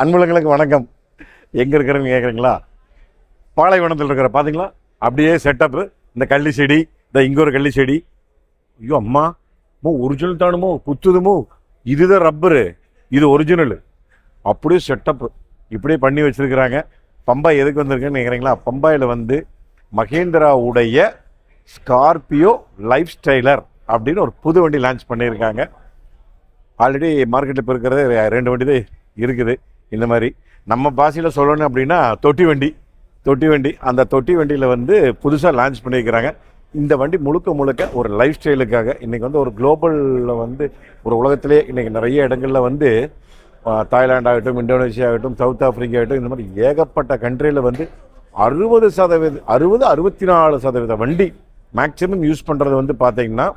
அன்புலங்களுக்கு வணக்கம். எங்கே இருக்கிறேன்னு கேட்குறீங்களா? பாலைவனத்தில் இருக்கிற பார்த்தீங்களா, அப்படியே செட்டப்பு. இந்த கள்ளி செடி, இந்த இங்கே ஒரு கள்ளி செடி. ஐயோ அம்மா, ஒரிஜினல் தானுமோ, குத்துதுமோ, இதுதான் ரப்பரு, இது ஒரிஜினல். அப்படியே செட்டப்பு இப்படியே பண்ணி வச்சுருக்கிறாங்க. பம்பாய் எதுக்கு வந்திருக்குன்னு கேட்குறீங்களா? பம்பாயில் வந்து மகேந்திராவுடைய ஸ்கார்பியோ லைஃப் ஸ்டைலர் அப்படின்னு ஒரு புது வண்டி லான்ச் பண்ணியிருக்காங்க. ஆல்ரெடி மார்க்கெட்டில் இப்போ இருக்கிறது 2 வண்டி தான் இருக்குது. இந்த மாதிரி நம்ம பாஷையில் சொல்லணும் அப்படின்னா தொட்டி வண்டி. அந்த தொட்டி வண்டியில் வந்து புதுசாக லான்ச் பண்ணியிருக்கிறாங்க. இந்த வண்டி முழுக்க ஒரு லைஃப் ஸ்டைலுக்காக இன்றைக்கி வந்து ஒரு குளோபலில் வந்து ஒரு உலகத்திலே இன்றைக்கி நிறைய இடங்களில் வந்து தாய்லாந்து ஆகட்டும், இந்தோனேஷியா ஆகட்டும், சவுத் ஆஃப்ரிக்கா ஆகட்டும், இந்த மாதிரி ஏகப்பட்ட கண்ட்ரியில் வந்து 64% வண்டி மேக்சிமம் யூஸ் பண்ணுறது வந்து பார்த்தீங்கன்னா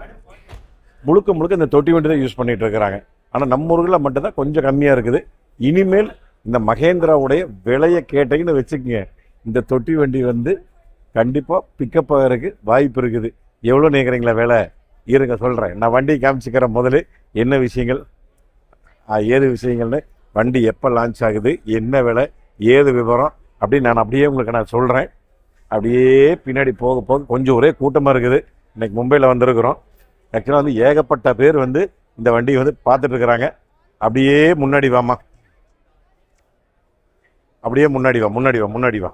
முழுக்க இந்த தொட்டி வண்டி தான் யூஸ் பண்ணிகிட்டு இருக்கிறாங்க. ஆனால் நம்ம ஊர்களில் மட்டும்தான் கொஞ்சம் கம்மியாக இருக்குது. இனிமேல் இந்த மகேந்திராவுடைய விலையை கேட்டீங்கன்னு வச்சுக்கோங்க, இந்த தொட்டி வண்டி வந்து கண்டிப்பாக பிக்கப் ஆகிறதுக்கு வாய்ப்பு இருக்குது. எவ்வளோ நினைக்கிறீங்களா விலை? இருங்க சொல்கிறேன். நான் வண்டி காமிச்சிக்கிறேன். முதல்ல என்ன விஷயங்கள், ஏது விஷயங்கள்னு, வண்டி எப்போ லான்ச் ஆகுது, என்ன விலை, ஏது விவரம் அப்படின்னு நான் அப்படியே உங்களுக்கு நான் சொல்கிறேன். அப்படியே பின்னாடி போக கொஞ்சம் ஒரே கூட்டமாக இருக்குது. இன்றைக்கி மும்பையில் வந்திருக்கிறோம். ஆக்சுவலாக வந்து ஏகப்பட்ட பேர் வந்து இந்த வண்டியை வந்து பார்த்துட்டு இருக்கிறாங்க. அப்படியே முன்னாடி வாமா, அப்படியே முன்னாடி வா.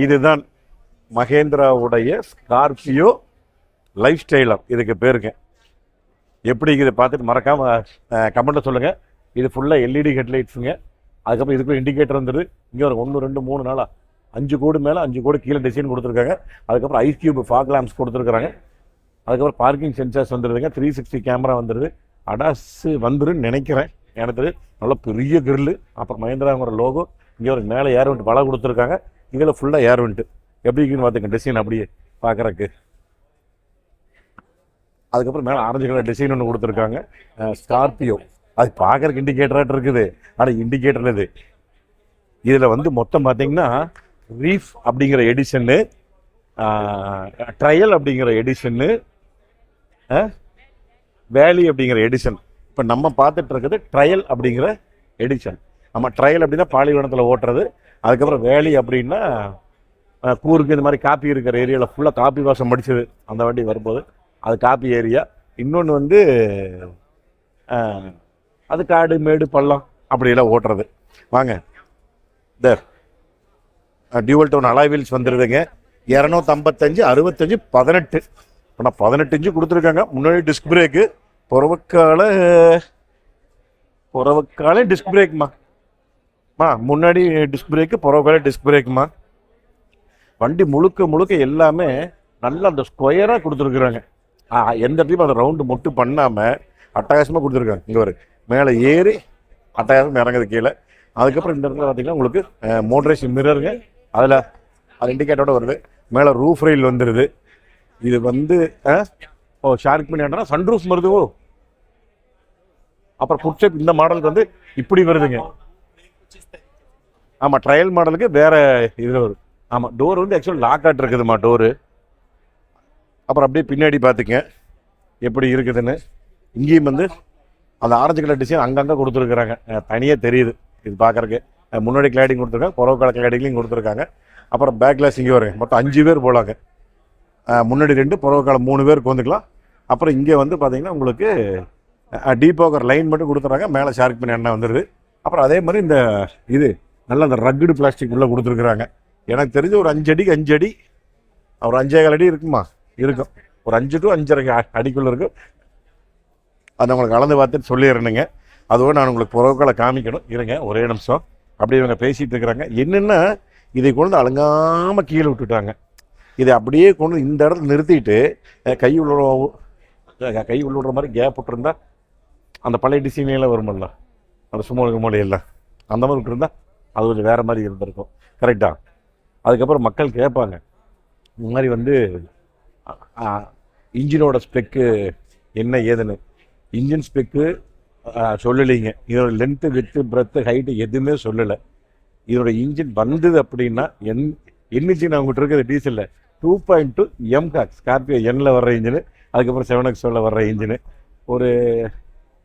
இதுதான் மகேந்திராவுடைய ஸ்கார்பியோ லைஃப் ஸ்டைலர், இதுக்கு பேருங்க. எப்படி இதை பார்த்துட்டு மறக்காம கமெண்ட்டில் சொல்லுங்கள். இது ஃபுல்லாக எல்இடி ஹெட்லைட்ஸுங்க. அதுக்கப்புறம் இதுக்குள்ள இண்டிகேட்டர் வந்துடுது. இங்கே ஒரு 1 2 3 4 5 கோடு மேலே 5 கோடு கீழே டிசைன் கொடுத்துருக்காங்க. அதுக்கப்புறம் ஐஸ் கியூப் ஃபாக் லேம்ப்ஸ் கொடுத்துருக்குறாங்க. அதுக்கப்புறம் பார்க்கிங் சென்சார்ஸ் வந்துடுதுங்க. 360 கேமரா வந்துடுது. அடாஸு வந்துருன்னு நினைக்கிறேன். எனக்கு நல்ல பெரிய கிரில்லு. அப்புறம் மஹேந்திராங்கிற லோகோ. இங்கே ஒரு மேலே ஏர் வெண்ட் வலை கொடுத்துருக்காங்க. இதில் ஃபுல்லாக ஏர் வெண்ட்டு எப்படி இருக்குன்னு பார்த்துங்க டிசைன் அப்படியே பார்க்குறக்கு. அதுக்கப்புறம் மேலே ஆரஞ்சு கலர் டிசைன் ஒன்று கொடுத்துருக்காங்க. ஸ்கார்பியோ அது பார்க்குறக்கு இண்டிகேட்டராக இருக்குது. ஆனால் இண்டிகேட்டர் இது. இதில் வந்து மொத்தம் பார்த்தீங்கன்னா ரீஃப் அப்படிங்கிற எடிஷன்னு, ட்ரையல் அப்படிங்கிற எடிஷன்னு, வேலி அப்படிங்கிற எடிஷன். இப்போ நம்ம பார்த்துட்டு இருக்கிறது ட்ரையல் அப்படிங்கிற எடிஷன். நம்ம ட்ரையல் அப்படின்னா பாலைவனத்தில் ஓட்டுறது. அதுக்கப்புறம் வேலி அப்படின்னா கூருக்கு இந்த மாதிரி காப்பி இருக்கிற ஏரியாவில் ஃபுல்லாக காப்பி வாசம் முடிச்சது அந்த வண்டி வரும்போது அது காப்பி ஏரியா. இன்னொன்று வந்து அது காடு மேடு பள்ளம் அப்படியெல்லாம் ஓட்டுறது. வாங்க, டியூவல் டோன் அலாய் வீல்ஸ் வந்துடுதுங்க. 255 65 18. இப்போ நான் 18 இன்ச்சு கொடுத்துருக்காங்க. முன்னாடி டிஸ்க் பிரேக்கு, புறவக்கால டிஸ்க் பிரேக்குமா, முன்னாடி டிஸ்க் பிரேக்கு, புறவக்கால டிஸ்க் பிரேக்குமா. வண்டி முழுக்க எல்லாமே நல்லா அந்த ஸ்கொயராக கொடுத்துருக்குறாங்க. எந்த இடத்தையும் அந்த ரவுண்டு மொட்டு பண்ணாமல் அட்டகாசமாக கொடுத்துருக்காங்க. இங்கே ஒரு மேலே ஏறி அட்டகாசம் இறங்குது கீழே. அதுக்கப்புறம் இந்த இடத்துல பார்த்தீங்கன்னா உங்களுக்கு மோட்டரைஸ் மிரருங்க. அதில் அது இண்டிகேட்டரோட வருது. மேலே ரூஃப் ரெயில் வந்துடுது. இது வந்து ஷார்க் பண்ணியாண்டா சன்ரூஃப் வருது. அப்புறம் புட்செப் இந்த மாடலுக்கு வந்து இப்படி வருதுங்க. ஆமாம், ட்ரையல் மாடலுக்கு வேற இது வரும். ஆமாம், டோர் வந்து ஆக்சுவலாக லாக் ஆட் இருக்குதுமா டோரு. அப்புறம் அப்படியே பின்னாடி பார்த்துங்க எப்படி இருக்குதுன்னு. இங்கேயும் வந்து அந்த ஆரஞ்சு கலர் டிசைன் அங்கங்கே கொடுத்துருக்குறாங்க. தனியாக தெரியுது இது பார்க்குறக்கு. முன்னாடி கிளாடிங் கொடுத்துருக்காங்க, புறவு கலர் கிளாடிங்லையும் கொடுத்துருக்காங்க. அப்புறம் பேக் கிளாஸ் இங்கே வருங்க. மொத்தம் 5 பேர் போகலாங்க. முன்னாடி 2, புறவு காலம் 3 பேருக்கு வந்துக்கலாம். அப்புறம் இங்கே வந்து பார்த்தீங்கன்னா உங்களுக்கு டீபோக்கர் லைன் மட்டும் கொடுத்துட்றாங்க. மேலே ஷார்க் பண்ணி எண்ணெய் வந்துடுது. அப்புறம் அதே மாதிரி இந்த இது நல்லா அந்த ரக்குடு பிளாஸ்டிக் உள்ளே கொடுத்துருக்குறாங்க. எனக்கு தெரிஞ்ச ஒரு 5 அடிக்கு 5 அடி, ஒரு 5.25 அடி இருக்குமா, இருக்கும். ஒரு 5 to 5.5 அடிக்குள்ளே இருக்கும். அதை உங்களுக்கு கலந்து பார்த்துட்டு சொல்லிடுறேனுங்க. அதுவும் நான் உங்களுக்கு புறவுக்களை காமிக்கணும். இருங்க ஒரே நிமிஷம். அப்படியே இவங்க பேசிகிட்டு இருக்கிறாங்க. என்னென்னா இதை கொண்டு அலங்காமல் கீழே விட்டுட்டாங்க. இதை அப்படியே கொண்டு இந்த இடத்துல நிறுத்திட்டு கை உள்ளுற மாதிரி கேப் விட்டுருந்தா அந்த பழைய டிசைன்லாம் வருமில்ல, அந்த சுமோலையெல்லாம் அந்த மாதிரி விட்டுருந்தா அது கொஞ்சம் வேறு மாதிரி இருந்திருக்கும். கரெக்டாக. அதுக்கப்புறம் மக்கள் கேட்பாங்க இந்த மாதிரி வந்து இன்ஜினோட ஸ்பெக்கு என்ன ஏதுன்னு. இன்ஜின் ஸ்பெக்கு சொல்லலைங்க. இதோட லென்த்து, வித்து, பிரெத்து, ஹைட்டு எதுவுமே சொல்லலை. இதோட இன்ஜின் வந்தது அப்படின்னா இன்ஜின் அவங்ககிட்ட இருக்கிறது டீசலில் 2.2 எம்ஹாக் ஸ்கார்பியோ எண்ணில் வர்ற இன்ஜினு. அதுக்கப்புறம் 7X வர்ற இன்ஜினு. ஒரு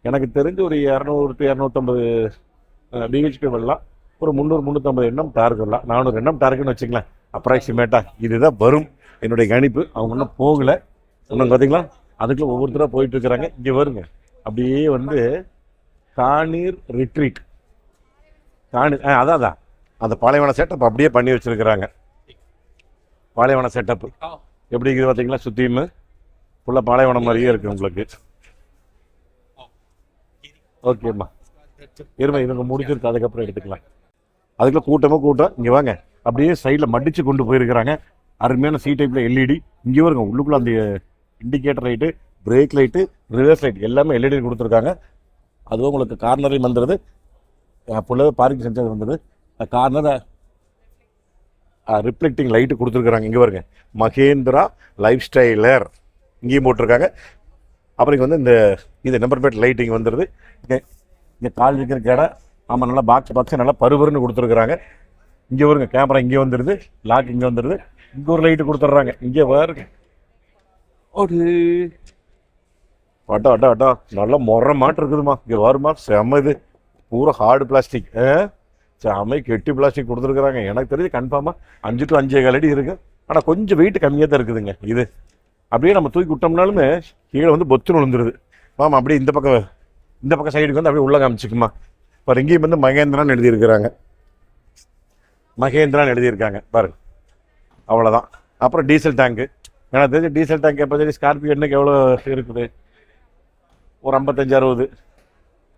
எனக்கு தெரிஞ்சு ஒரு 200 to 250 பிஹெச்பி வரலாம். ஒரு 300-350 எண்ணம் டார்க் வரலாம். 400 எண்ணம் டார்க்குன்னு வச்சுக்கலாம் அப்ராக்சிமேட்டாக. இதுதான் வரும் என்னுடைய கணிப்பு. அவங்க இன்னும் போகலை இன்னும் பார்த்தீங்களா. அதுக்குள்ள ஒவ்வொருத்தராக போயிட்டு இருக்கிறாங்க. இங்கே வருங்க அப்படியே வந்து காணீர் ரிட்ரீட் காணீர் அதான் அந்த பாலைவன செட்டப் அப்படியே பண்ணி வச்சிருக்கிறாங்க. பாலைவன செட்டப் எப்படி இருக்குது பார்த்தீங்களா. சுற்றியுமே ஃபுல்லாக பாலைவனம் மாதிரியே இருக்குது உங்களுக்கு. ஓகேம்மா இருமா இவங்க முடிச்சிருக்கு அதுக்கப்புறம் எடுத்துக்கலாம். அதுக்குள்ள கூட்டம் இங்கே வாங்க. அப்படியே சைடில் மடித்து கொண்டு போயிருக்கிறாங்க. அருமையான சி டைப்பில் எல்இடி. இங்கே வருங்க உள்ளுக்குள்ள அந்த indicator light, break light, reverse light எல்லாமே எல்இடி கொடுத்துருக்காங்க. அதுவும் உங்களுக்கு கார்னரையும் வந்துடுது. ஃபுல்லாகவே பார்க்கிங் சென்டர் வந்துடுது. கார்னர் ரிஃப்ளெக்டிங் லைட்டு கொடுத்துருக்குறாங்க. இங்கே வருங்க மகேந்திரா லைஃப் ஸ்டைலர் இங்கேயும் போட்டிருக்காங்க. அப்புறம் இங்கே வந்து இந்த நம்பர் பிளேட் லைட்டிங் வந்துடுது. இங்கே கால் வைக்கிற கடை. ஆமாம் நல்லா பாக்ஸ் நல்லா பருபருன்னு கொடுத்துருக்குறாங்க. இங்கே வருங்க கேமரா இங்கே வந்துடுது. லாக் இங்கே வந்துடுது. இங்கே ஒரு லைட்டு கொடுத்துட்றாங்க. இங்கே பாருங்க ஒரு அட்டா நல்லா முறை மாட்டு இருக்குதுமா. இங்கே வருமா செம்ம. இது பூரா ஹார்டு பிளாஸ்டிக். செம்மை கெட்டி பிளாஸ்டிக் கொடுத்துருக்குறாங்க. எனக்கு தெரிஞ்சு கன்ஃபார்மாக 5 to 5.25 அடி இருக்குது. ஆனால் கொஞ்சம் வெயிட் கம்மியாக தான் இருக்குதுங்க. இது அப்படியே நம்ம தூக்கி விட்டோம்னாலுமே கீழே வந்து பொத்துன்னு விழுந்துருது. மாமா அப்படியே இந்த பக்கம் சைடுக்கு வந்து அப்படியே உள்ள காமிச்சிக்குமா. இப்போ இங்கேயும் வந்து மகேந்திரான்னு எழுதியிருக்கிறாங்க. மகேந்திரான்னு எழுதியிருக்காங்க பாருங்க. அவ்வளோதான். அப்புறம் டீசல் டேங்க்கு. எனக்கு தெரிஞ்சு டீசல் டேங்க் எப்போ சரி ஸ்கார்பியோ என்னக்கு எவ்வளோ இருக்குது, ஒரு 55-60,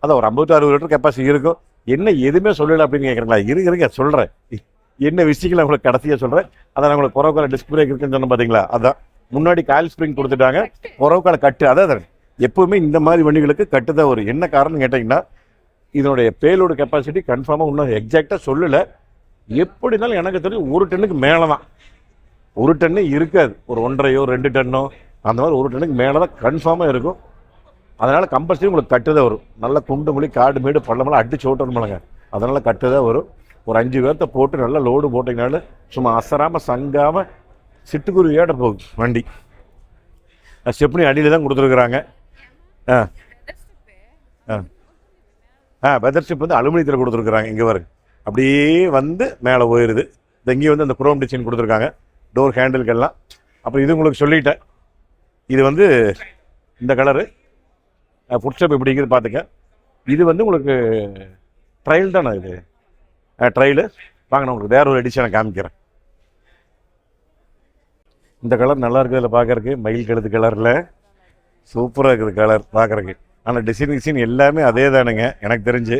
அதான் ஒரு 50 to 60 லிட்டர் கெப்பாசிட்டி இருக்கும். என்ன எதுவுமே சொல்லலை அப்படின்னு கேட்குறீங்களா. இருங்க சொல்கிறேன். என்ன விஷயங்கள் உங்களுக்கு கடைசியாக சொல்கிறேன். அதான் உங்களுக்கு புறவுக்கால டிஸ்க் பிரேக் இருக்குன்னு சொன்ன பார்த்தீங்களா. அதான் முன்னாடி காயில் ஸ்ப்ரிங் கொடுத்துட்டாங்க. புறவுக்கால கட்டு அதான் எப்பவுமே இந்த மாதிரி வண்டிகளுக்கு கட்டு தான் வரும். என்ன காரணம் கேட்டிங்கன்னா இதனுடைய பேலோடு கெப்பாசிட்டி கன்ஃபார்மாக இன்னும் எக்ஸாக்டாக சொல்லலை. எப்படி இருந்தாலும் எனக்கு தெரியும் 1 டன்னுக்கு மேலே தான். 1 டன்னு இருக்காது. ஒரு 1.5 2 டன்னோ அந்த மாதிரி 1 டன்னுக்கு மேலே தான் கன்ஃபார்மாக இருக்கும். அதனால் கம்பல்சரி உங்களுக்கு கட்டு தான் வரும். நல்லா குண்டு மொழி காடு மேடு பள்ளமெல்லாம் அடிச்சு ஓட்டணுமில்லங்க. அதனால் கட்டு தான் வரும். ஒரு 5 பேர்த்த போட்டு நல்லா லோடு போட்டிங்கனாலும் சும்மா அசராமல் சங்காமல் சிட்டுக்குருவியோட போகுது வண்டி. ஸ்டெப்னி அடியில் தான் கொடுத்துருக்குறாங்க. வெதர் ஸ்டெப் வந்து அலுமினியத்தில் கொடுத்துருக்குறாங்க. இங்கே வருங்க அப்படியே வந்து மேலே போயிடுது. இங்கேயும் வந்து அந்த குரோம் டிசைன் கொடுத்துருக்காங்க டோர் ஹேண்டில்கெல்லாம். அப்புறம் இது உங்களுக்கு சொல்லிட்டேன். இது வந்து இந்த கலரு ஃபுட் ஸ்டெப் எப்படி இருக்குது பார்த்துக்க. இது வந்து உங்களுக்கு ட்ரையல் தானே. இது ட்ரையலு வாங்க. நான் உங்களுக்கு வேற ஒரு எடிஷனை காமிக்கிறேன். இந்த கலர் நல்லா இருக்குது. இதில் பார்க்குறக்கு மயில் கழுத்து கலரில் சூப்பராக இருக்குது கலர் பார்க்குறக்கு. ஆனால் டிசைன் எல்லாமே அதே தானுங்க எனக்கு தெரிஞ்சு.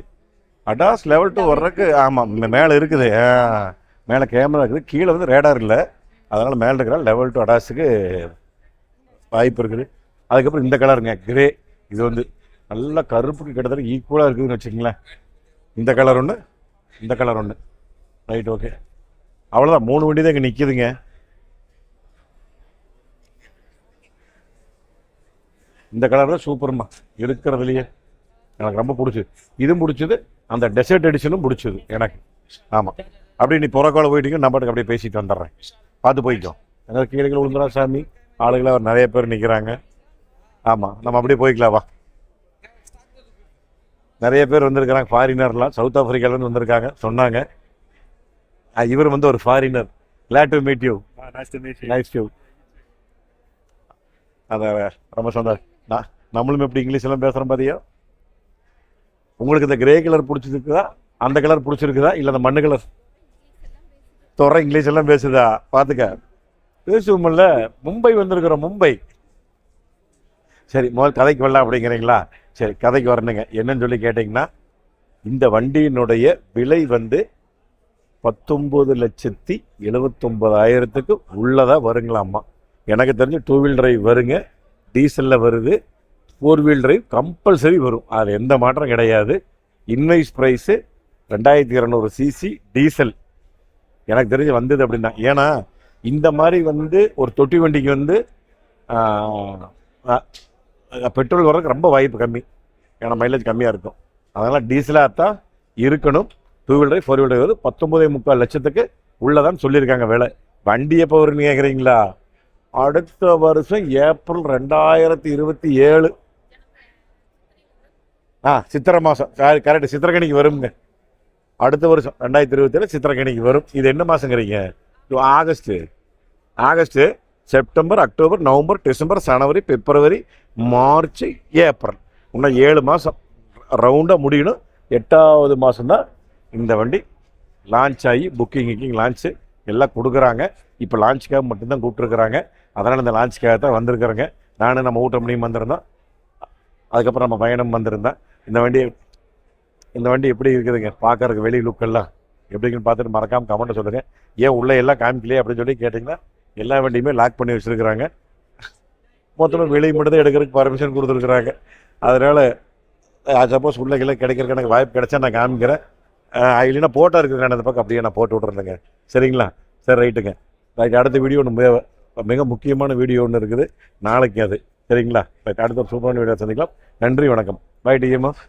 அடாஸ் லெவல் 2 வர்றதுக்கு ஆமாம் மேலே இருக்குது. மேலே கேமரா இருக்குது. கீழே வந்து ரேடார் இல்லை. அதனால் மேலே இருக்கிற லெவல் 2 அடாஸுக்கு வாய்ப்பு இருக்குது. அதுக்கப்புறம் இந்த கலருங்க கிரே. இது வந்து நல்லா கருப்புக்கு கிட்டத்தட்ட ஈக்குவலாக இருக்குதுன்னு வச்சுக்கங்களேன். இந்த கலர் ஒன்று, இந்த கலர் ஒன்று. Right okay. அவ்வளோதான் 3 வண்டி தான் இங்கே நிற்கிதுங்க. இந்த கலர் தான் சூப்பர்மா இருக்கிறதுலையே எனக்கு ரொம்ப பிடிச்சிது. இதுவும் பிடிச்சது. அந்த டெசர்ட் எடிஷனும் பிடிச்சது எனக்கு. ஆமாம் அப்படியே நீ புறக்கால போயிட்டீங்க. நான் பாட்டுக்கு அப்படியே பேசிட்டு வந்துடுறேன். பார்த்து போய்க்கோ. எங்கே கீழே விழுந்துடா சாமி. ஆளுகளை நிறைய பேர் நிற்கிறாங்க. ஆமாம் நம்ம அப்படியே போய்க்கலாம் வா. நிறைய பேர் வந்திருக்கிறாங்க. ஃபாரினர்லாம் சவுத் ஆஃப்ரிக்காலேருந்து வந்திருக்காங்க சொன்னாங்க. இவர் வந்து ஒரு foreigner. Glad to meet you. Nice you. அதான் ரொம்ப சந்தோஷம். நம்மளும் எப்படி இங்கிலீஷ் எல்லாம் பேசுகிறோம் பார்த்தியா. உங்களுக்கு இந்த கிரே கலர் பிடிச்சிருக்குதா, அந்த கலர் பிடிச்சிருக்குதா, இல்லை அந்த மண்ணு கலர் துறை இங்கிலீஷ் எல்லாம் பேசுதா பார்த்துக்க. பேசுவோம்ல. மும்பை வந்திருக்கிறோம். மும்பை. சரி முதல் கதைக்கு வரலாம் அப்படிங்கிறீங்களா. சரி கதைக்கு வரணுங்க. என்னன்னு சொல்லி கேட்டிங்கன்னா இந்த வண்டியினுடைய விலை வந்து 19,79,000 உள்ளதாக வருங்களாம்மா. எனக்கு தெரிஞ்சு 2 வீல் டிரைவ் வருங்க. டீசலில் வருது. 4 வீல் டிரைவ் கம்பல்சரி வரும். அது எந்த மாற்றம் கிடையாது. இன்வைஸ் ப்ரைஸு 2200 சிசி டீசல் எனக்கு தெரிஞ்சு வந்தது அப்படின்னா. ஏன்னா இந்த மாதிரி வந்து ஒரு தொட்டி வண்டிக்கு வந்து பெட்ரோல் வர்றதுக்கு ரொம்ப வாய்ப்பு கம்மி. ஏன்னா மைலேஜ் கம்மியாக இருக்கும். அதனால் டீசலாக தான் இருக்கணும். 2 வீல் டிரைவ் 4 வீல் டிரைவ் வந்து 19.75 லட்சத்துக்கு உள்ளதான்னு சொல்லியிருக்காங்க விலை. வண்டி எப்போ வரும்னு கேட்குறீங்களா. அடுத்த வருஷம் ஏப்ரல் 2027 சித்திரை மாதம் கரெக்ட், சித்திரக்கணிக்கு வருங்க. அடுத்த வருஷம் 2027 சித்திரக்கணிக்கு வரும். இது என்ன மாதங்கிறீங்க? August, September, October, November, December, January, February, March, April. இன்னும் 7 மாதம் ரவுண்டாக முடியணும். 8வது மாதம்தான் இந்த வண்டி லான்ச் ஆகி புக்கிங் லான்ச்சு எல்லாம் கொடுக்குறாங்க. இப்போ லான்ச்சுக்காக மட்டும்தான் கூப்பிட்டுருக்குறாங்க. அதனால் இந்த லான்ச்சுக்காக தான் வந்திருக்கிறேங்க. நானும் நம்ம ஊட்டமணியும் வந்திருந்தோம். அதுக்கப்புறம் நம்ம பயணம் வந்திருந்தேன். இந்த வண்டி எப்படி இருக்குதுங்க பார்க்கறதுக்கு, வெளி லுக்கெல்லாம் எப்படிங்கன்னு பார்த்துட்டு மறக்காமல் கமெண்ட்டை சொல்லுங்கள். ஏன் உள்ளே எல்லாம் காமிக்கலையே அப்படின்னு சொல்லி கேட்டிங்கன்னா, எல்லா வண்டியுமே லாக் பண்ணி வச்சுருக்குறாங்க. மொத்தமாக வெளியே மட்டும் தான் எடுக்கிறதுக்கு பர்மிஷன் கொடுத்துருக்குறாங்க. அதனால் சப்போஸ் உள்ளே கிடைக்கிறதுக்கு எனக்கு வாய்ப்பு கிடைச்சா நான் காமிக்கிறேன். இல்லைன்னா போட்டோ இருக்குதுங்க அந்த பக்கம், அப்படியே நான் போட்டு விட்றேங்க. சரிங்களா? சரி, ரைட்டுங்க. அடுத்த வீடியோ ஒன்று மிக முக்கியமான வீடியோ ஒன்று இருக்குது நாளைக்கு. அது சரிங்களா? அடுத்த ஒரு சூப்பரான வீடியோ சந்திக்கலாம். நன்றி, வணக்கம். Bye TMF.